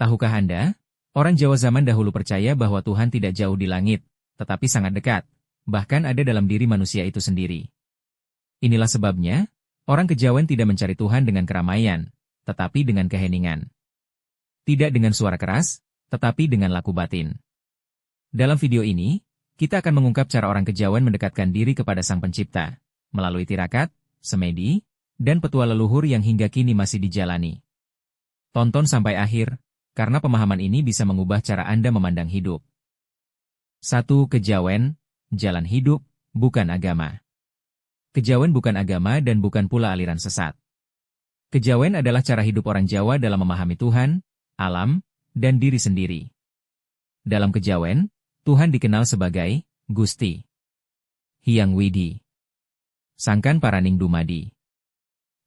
Tahukah Anda, orang Jawa zaman dahulu percaya bahwa Tuhan tidak jauh di langit, tetapi sangat dekat, bahkan ada dalam diri manusia itu sendiri. Inilah sebabnya, orang kejawen tidak mencari Tuhan dengan keramaian, tetapi dengan keheningan. Tidak dengan suara keras, tetapi dengan laku batin. Dalam video ini, kita akan mengungkap cara orang kejawen mendekatkan diri kepada Sang Pencipta, melalui tirakat, semedi, dan petua leluhur yang hingga kini masih dijalani. Tonton sampai akhir, karena pemahaman ini bisa mengubah cara Anda memandang hidup. 1. Kejawen, jalan hidup, bukan agama. Kejawen bukan agama dan bukan pula aliran sesat. Kejawen adalah cara hidup orang Jawa dalam memahami Tuhan, alam, dan diri sendiri. Dalam kejawen, Tuhan dikenal sebagai Gusti, Hyang Widi, Sangkan Paraning Dumadi.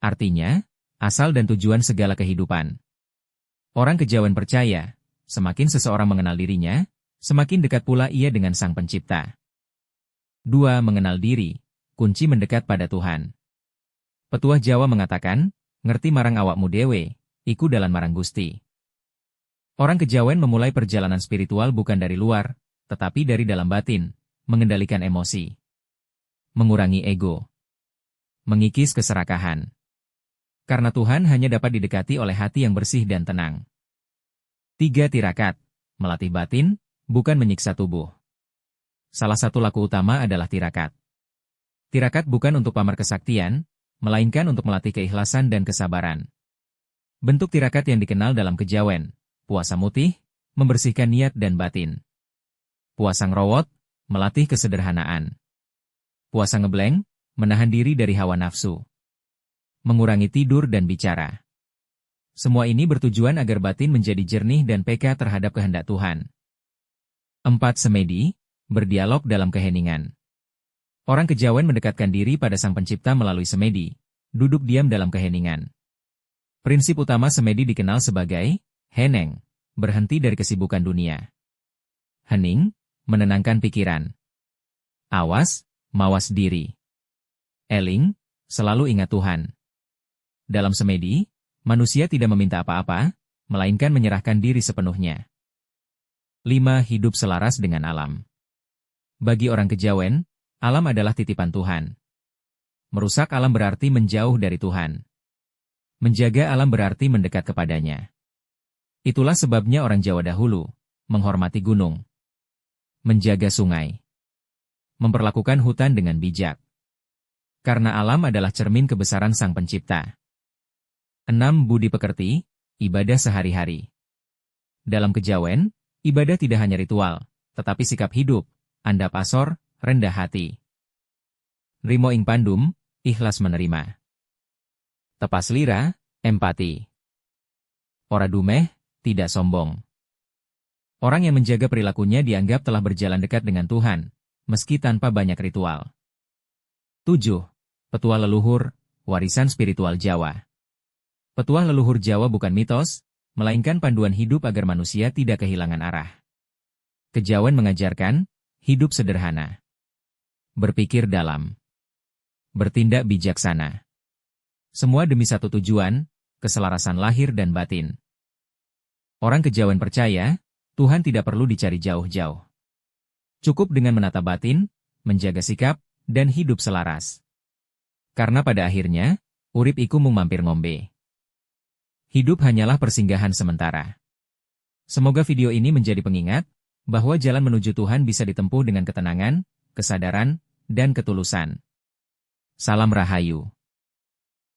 Artinya, asal dan tujuan segala kehidupan. Orang kejawen percaya, semakin seseorang mengenal dirinya, semakin dekat pula ia dengan Sang Pencipta. 2. Mengenal diri, kunci mendekat pada Tuhan. Petuah Jawa mengatakan, ngerti marang awakmu dewe, iku dalan marang Gusti. Orang kejawen memulai perjalanan spiritual bukan dari luar, tetapi dari dalam batin, mengendalikan emosi, mengurangi ego, mengikis keserakahan. Karena Tuhan hanya dapat didekati oleh hati yang bersih dan tenang. 3. Tirakat, melatih batin, bukan menyiksa tubuh. Salah satu laku utama adalah tirakat. Tirakat bukan untuk pamer kesaktian, melainkan untuk melatih keikhlasan dan kesabaran. Bentuk tirakat yang dikenal dalam kejawen, puasa mutih, membersihkan niat dan batin. Puasa ngerowot, melatih kesederhanaan. Puasa ngebleng, menahan diri dari hawa nafsu. Mengurangi tidur dan bicara. Semua ini bertujuan agar batin menjadi jernih dan peka terhadap kehendak Tuhan. 4. Semedi, berdialog dalam keheningan. Orang kejawen mendekatkan diri pada Sang Pencipta melalui semedi, duduk diam dalam keheningan. Prinsip utama semedi dikenal sebagai heneng, berhenti dari kesibukan dunia. Hening, menenangkan pikiran. Awas, mawas diri. Eling, selalu ingat Tuhan. Dalam semedi, manusia tidak meminta apa-apa, melainkan menyerahkan diri sepenuhnya. 5. Hidup selaras dengan alam. Bagi orang kejawen, alam adalah titipan Tuhan. Merusak alam berarti menjauh dari Tuhan. Menjaga alam berarti mendekat kepadanya. Itulah sebabnya orang Jawa dahulu menghormati gunung, menjaga sungai, memperlakukan hutan dengan bijak. Karena alam adalah cermin kebesaran Sang Pencipta. 6. Budi pekerti, ibadah sehari-hari. Dalam kejawen, ibadah tidak hanya ritual, tetapi sikap hidup, andap asor, rendah hati. Nrimo ing pandum, ikhlas menerima. Tepas lira, empati. Ora dumeh, tidak sombong. Orang yang menjaga perilakunya dianggap telah berjalan dekat dengan Tuhan, meski tanpa banyak ritual. 7. Petua leluhur, warisan spiritual Jawa. Petuah leluhur Jawa bukan mitos, melainkan panduan hidup agar manusia tidak kehilangan arah. Kejawen mengajarkan, hidup sederhana, berpikir dalam, bertindak bijaksana. Semua demi satu tujuan, keselarasan lahir dan batin. Orang kejawen percaya, Tuhan tidak perlu dicari jauh-jauh. Cukup dengan menata batin, menjaga sikap, dan hidup selaras. Karena pada akhirnya, urip iku mung mampir ngombe. Hidup hanyalah persinggahan sementara. Semoga video ini menjadi pengingat, bahwa jalan menuju Tuhan bisa ditempuh dengan ketenangan, kesadaran, dan ketulusan. Salam Rahayu.